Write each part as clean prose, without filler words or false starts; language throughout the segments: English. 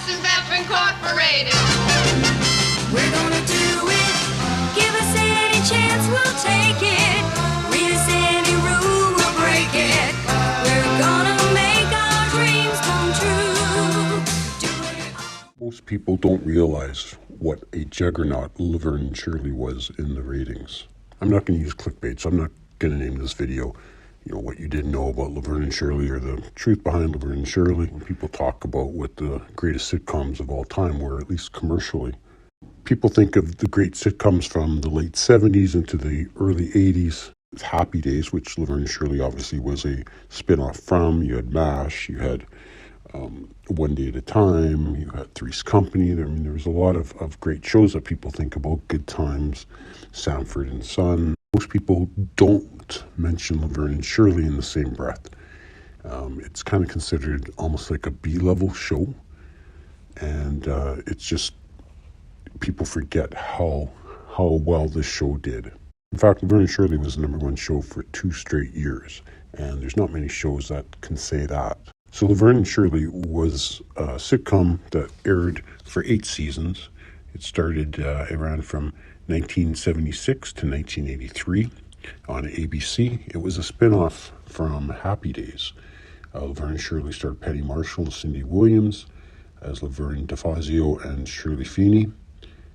since they've incorporated. We're gonna do it. Give us any chance, we'll take it. Read us any rule, we'll break it. We're gonna make our dreams come true. Do it all. Most people don't realize what a juggernaut Laverne Shirley was in the ratings. I'm not going to use clickbait, so I'm not going to name this video, what you didn't know about Laverne and Shirley or the truth behind Laverne and Shirley. When people talk about what the greatest sitcoms of all time were, at least commercially, people think of the great sitcoms from the late 70s into the early 80s. Happy Days, which Laverne and Shirley obviously was a spin-off from. You had MASH, you had One Day at a Time, you had Three's Company. There was a lot of great shows that people think about. Good Times, Sanford and Son. Most people don't mention Laverne and Shirley in the same breath. It's kind of considered almost like a B-level show, and it's just people forget how well this show did. In fact, Laverne and Shirley was the #1 show for 2 straight years, and there's not many shows that can say that. So Laverne and Shirley was a sitcom that aired for 8 seasons. It ran from 1976 to 1983 on ABC. It was a spin-off from Happy Days. Laverne and Shirley starred Penny Marshall and Cindy Williams as Laverne DeFazio and Shirley Feeney.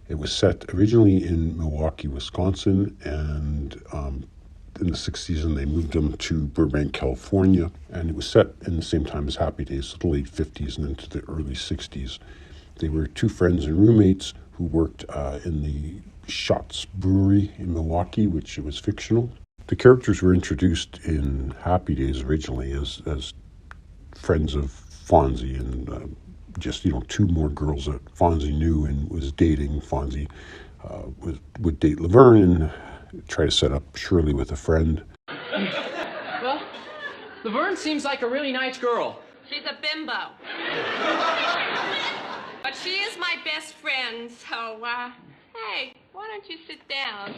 It was set originally in Milwaukee, Wisconsin, and in the 6th season they moved them to Burbank, California, and it was set in the same time as Happy Days, so the late 50s and into the early 60s. They were 2 friends and roommates who worked in the Schatz Brewery in Milwaukee, which was fictional. The characters were introduced in Happy Days originally as friends of Fonzie and just 2 more girls that Fonzie knew and was dating. Fonzie would date Laverne and try to set up Shirley with a friend. Well, Laverne seems like a really nice girl. She's a bimbo. But she is my best friend, so, hey, why don't you sit down?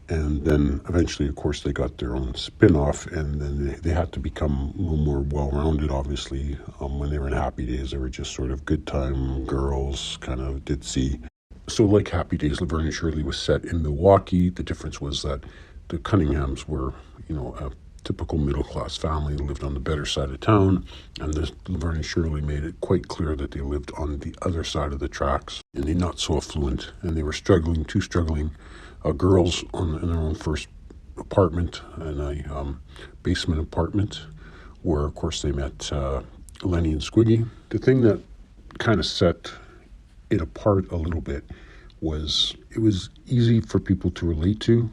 And then eventually, of course, they got their own spin-off, and then they had to become a little more well-rounded, obviously. When they were in Happy Days, they were just sort of good time girls, kind of ditzy. So like Happy Days, Laverne and Shirley was set in Milwaukee. The difference was that the Cunninghams were, a typical middle-class family, lived on the better side of town, and Laverne and Shirley made it quite clear that they lived on the other side of the tracks, and they're not so affluent, and they were two struggling girls in their own first apartment, in a basement apartment, where, of course, they met Lenny and Squiggy. The thing that kind of set it apart a little bit was it was easy for people to relate to.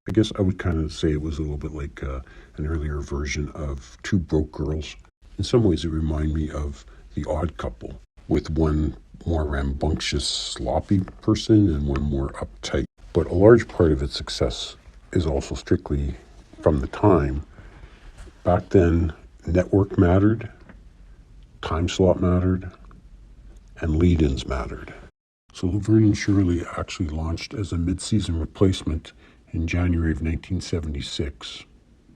I guess I would kind of say it was a little bit like an earlier version of Two Broke Girls. In some ways, it reminded me of The Odd Couple, with one more rambunctious, sloppy person and one more uptight. But a large part of its success is also strictly from the time. Back then, network mattered, time slot mattered, and lead-ins mattered. So Laverne and Shirley actually launched as a mid-season replacement in January of 1976.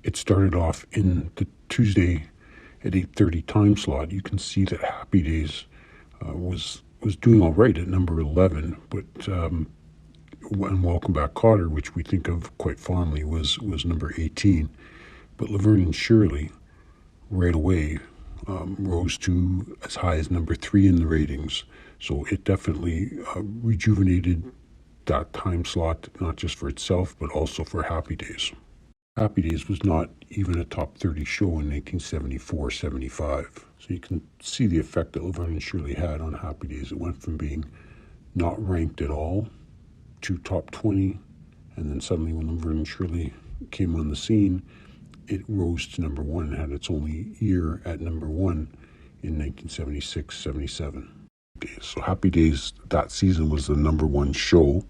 It started off in the Tuesday at 8:30 time slot. You can see that Happy Days was doing all right at number 11, but and Welcome Back, Kotter, which we think of quite fondly, was number 18. But Laverne and Shirley right away rose to as high as number 3 in the ratings. So it definitely rejuvenated that time slot, not just for itself, but also for Happy Days. Happy Days was not even a top 30 show in 1974-75. So you can see the effect that Laverne and Shirley had on Happy Days. It went from being not ranked at all to top 20, and then suddenly when Laverne and Shirley came on the scene, it rose to number 1 and had its only year at number 1 in 1976-77. So Happy Days that season was the number 1 show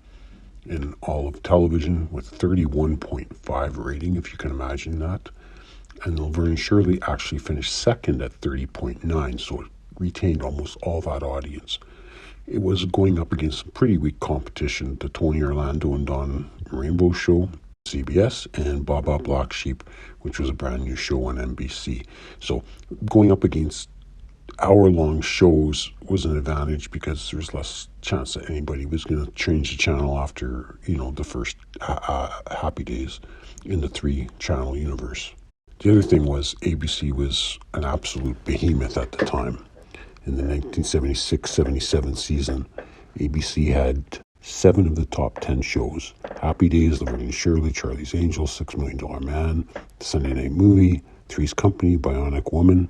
in all of television with 31.5 rating, if you can imagine that. And Laverne and Shirley actually finished second at 30.9, so it retained almost all that audience. It was going up against some pretty weak competition, the Tony Orlando and Don Rainbow Show, CBS, and Baba Black Sheep, which was a brand new show on NBC. So going up against hour-long shows was an advantage because there was less chance that anybody was going to change the channel after, the first Happy Days in the 3-channel universe. The other thing was ABC was an absolute behemoth at the time. In the 1976-77 season, ABC had 7 of the top 10 shows. Happy Days, Laverne Shirley, Charlie's Angels, $6 Million Man, The Sunday Night Movie, Three's Company, Bionic Woman.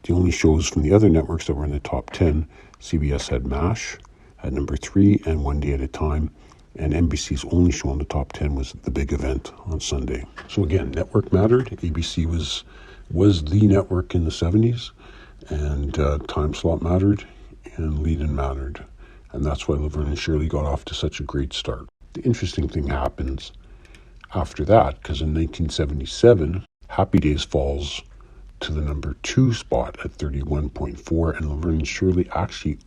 The only shows from the other networks that were in the top 10, CBS had MASH at number 3 and One Day at a Time, and NBC's only show in the top 10 was The Big Event on Sunday. So again, network mattered. ABC was the network in the 70s, and time slot mattered, and lead-in mattered. And that's why Laverne and Shirley got off to such a great start. The interesting thing happens after that, because in 1977, Happy Days falls to the number 2 spot at 31.4, and Laverne and Shirley actually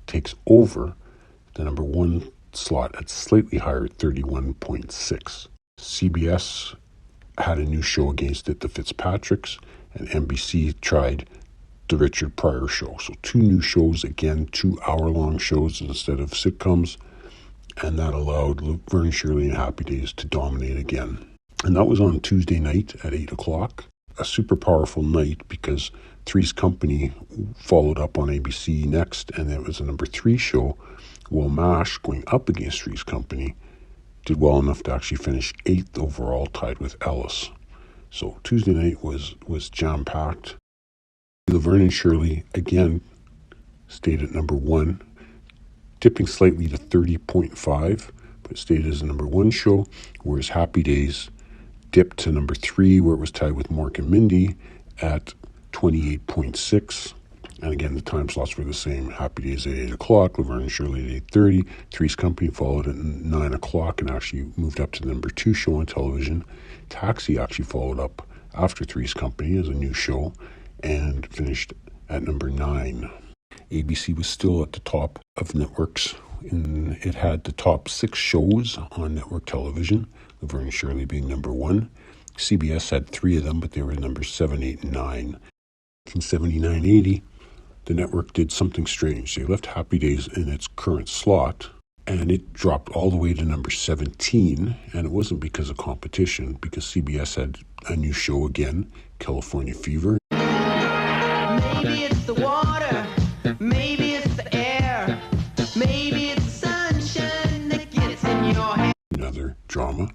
takes over the number 1 slot at slightly higher at 31.6. CBS had a new show against it, The Fitzpatricks, and NBC tried the Richard Pryor Show. So 2 new shows, again, 2 hour-long shows instead of sitcoms, and that allowed Laverne and Shirley and Happy Days to dominate again. And that was on Tuesday night at 8 o'clock. A super powerful night because Three's Company followed up on ABC next, and it was a number 3 show, while MASH, going up against Three's Company, did well enough to actually finish 8th overall, tied with Ellis. So Tuesday night was jam-packed. Laverne and Shirley, again, stayed at number 1, dipping slightly to 30.5, but stayed as a number 1 show, whereas Happy Days dipped to number 3, where it was tied with Mork and Mindy at 28.6. And again, the time slots were the same. Happy Days at 8 o'clock, Laverne and Shirley at 8:30. Three's Company followed at 9 o'clock and actually moved up to the number 2 show on television. Taxi actually followed up after Three's Company as a new show and finished at number 9. ABC was still at the top of networks. It had the top 6 shows on network television, Laverne and Shirley being number 1. CBS had 3 of them, but they were numbers 7, 8, and 9. In 79-80, the network did something strange. They left Happy Days in its current slot, and it dropped all the way to number 17, and it wasn't because of competition, because CBS had a new show again, California Fever. Maybe it's the water, maybe it's the air, maybe it's the sunshine that gets in your hair. Another drama,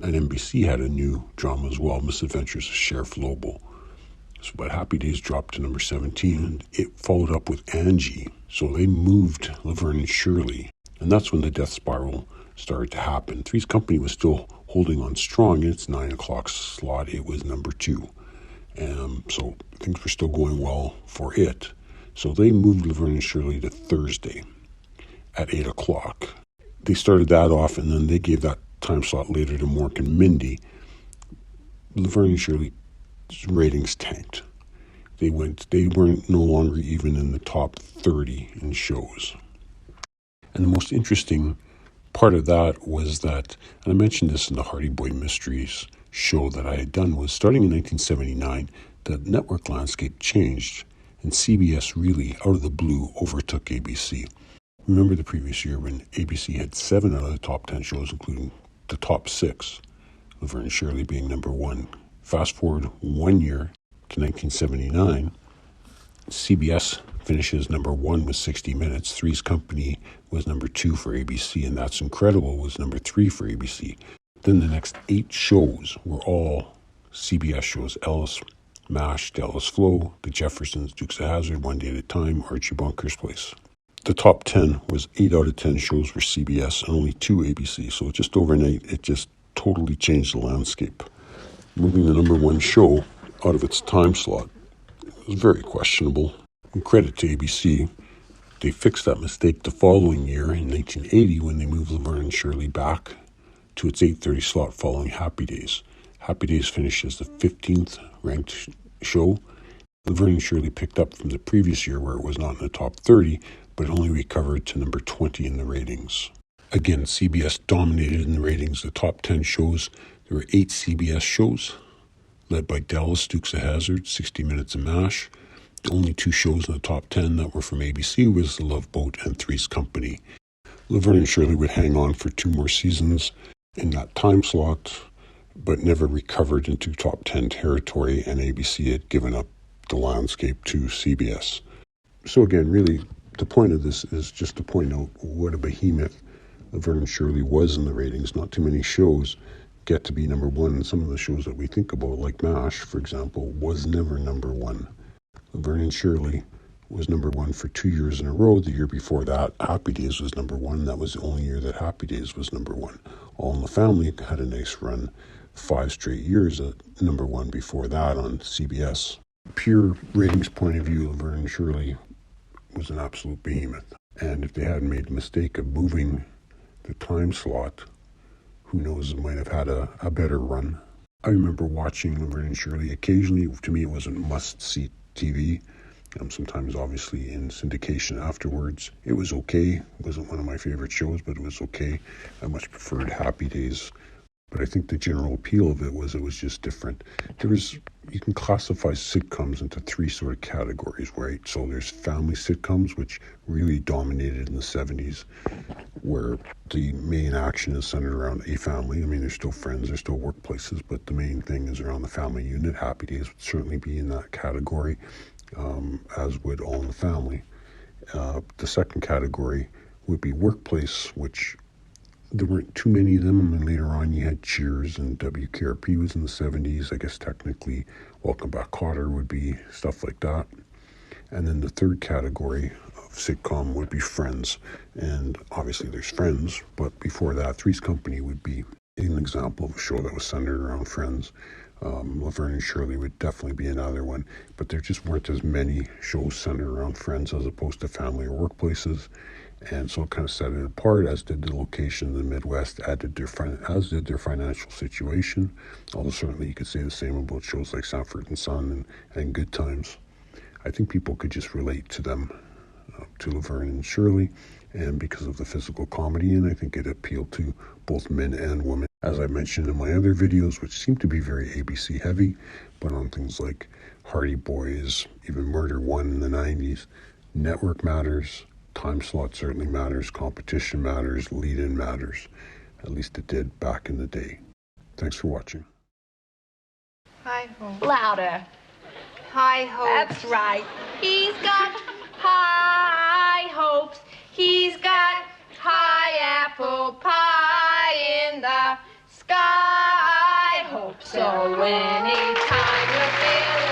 and NBC had a new drama as well, Misadventures of Sheriff Lobo. So, but Happy Days dropped to number 17, and it followed up with Angie. So they moved Laverne and Shirley, and that's when the death spiral started to happen. Three's Company was still holding on strong in its 9 o'clock slot. It was number 2. So things were still going well for it. So they moved Laverne and Shirley to Thursday at 8 o'clock. They started that off, and then they gave that time slot later to Mork and Mindy. Laverne and Shirley's ratings tanked. They weren't no longer even in the top 30 in shows. And the most interesting part of that was that, and I mentioned this in the Hardy Boy Mysteries show that I had done, was starting in 1979, the network landscape changed, and CBS really, out of the blue, overtook ABC. Remember the previous year when ABC had 7 out of the top 10 shows, including the top 6, Laverne and Shirley being number 1. Fast forward 1 year to 1979, CBS finishes number 1 with 60 Minutes. Three's Company was number 2 for ABC, and That's Incredible was number 3 for ABC. Then the next 8 shows were all CBS shows: Ellis, MASH, Dallas Flow, The Jeffersons, Dukes of Hazzard, One Day at a Time, Archie Bunker's Place. The top 10 was 8 out of 10 shows were CBS and only 2 ABC. So just overnight, it just totally changed the landscape. Moving the number 1 show out of its time slot was very questionable. And credit to ABC, they fixed that mistake the following year in 1980 when they moved Laverne and Shirley back to its 8:30 slot following Happy Days. Happy Days finished as the 15th ranked show. Laverne and Shirley picked up from the previous year where it was not in the top 30, but only recovered to number 20 in the ratings. Again, CBS dominated in the ratings. The top 10 shows, there were 8 CBS shows, led by Dallas, Dukes of Hazzard, 60 Minutes, and MASH. The only two shows in the top 10 that were from ABC was The Love Boat and Three's Company. Laverne Shirley would hang on for 2 more seasons in that time slot, but never recovered into top 10 territory, and ABC had given up the landscape to CBS. So again, really, the point of this is just to point out what a behemoth Laverne Shirley was in the ratings. Not too many shows get to be number one. Some of the shows that we think about, like MASH, for example, was never number one. Laverne Shirley was number one for 2 years in a row. The year before that, Happy Days was number one. That was the only year that Happy Days was number one. All in the Family had a nice run, 5 straight years at number one before that on CBS. Pure ratings point of view, Laverne Shirley was an absolute behemoth. And if they hadn't made the mistake of moving the time slot, who knows, it might have had a better run. I remember watching Laverne Shirley occasionally. To me, it wasn't must-see TV. Sometimes, obviously, in syndication afterwards. It was okay. It wasn't one of my favorite shows, but it was okay. I much preferred Happy Days. But I think the general appeal of it was just different. You can classify sitcoms into 3 sort of categories, right? So there's family sitcoms, which really dominated in the 70s, where the main action is centered around a family. I mean, there's still friends, there's still workplaces, but the main thing is around the family unit. Happy Days would certainly be in that category, as would All in the Family. The second category would be workplace, which there weren't too many of them. I mean, later on you had Cheers, and WKRP was in the 70s. I guess technically Welcome Back Kotter would be stuff like that. And then the third category of sitcom would be Friends. And obviously there's Friends, but before that, Three's Company would be an example of a show that was centered around Friends. Laverne and Shirley would definitely be another one, but there just weren't as many shows centered around Friends as opposed to family or workplaces. And so it kind of set it apart, as did the location in the Midwest, as did their financial situation. Although certainly you could say the same about shows like Sanford and Son and Good Times. I think people could just relate to them, to Laverne and Shirley, and because of the physical comedy, and I think it appealed to both men and women. As I mentioned in my other videos, which seem to be very ABC heavy, but on things like Hardy Boys, even Murder One in the 90s, network matters. Time slot certainly matters, competition matters, lead-in matters. At least it did back in the day. Thanks for watching. High hopes. Louder. High hopes. That's right. He's got high hopes. He's got high apple pie in the sky. Hope so anytime you're feeling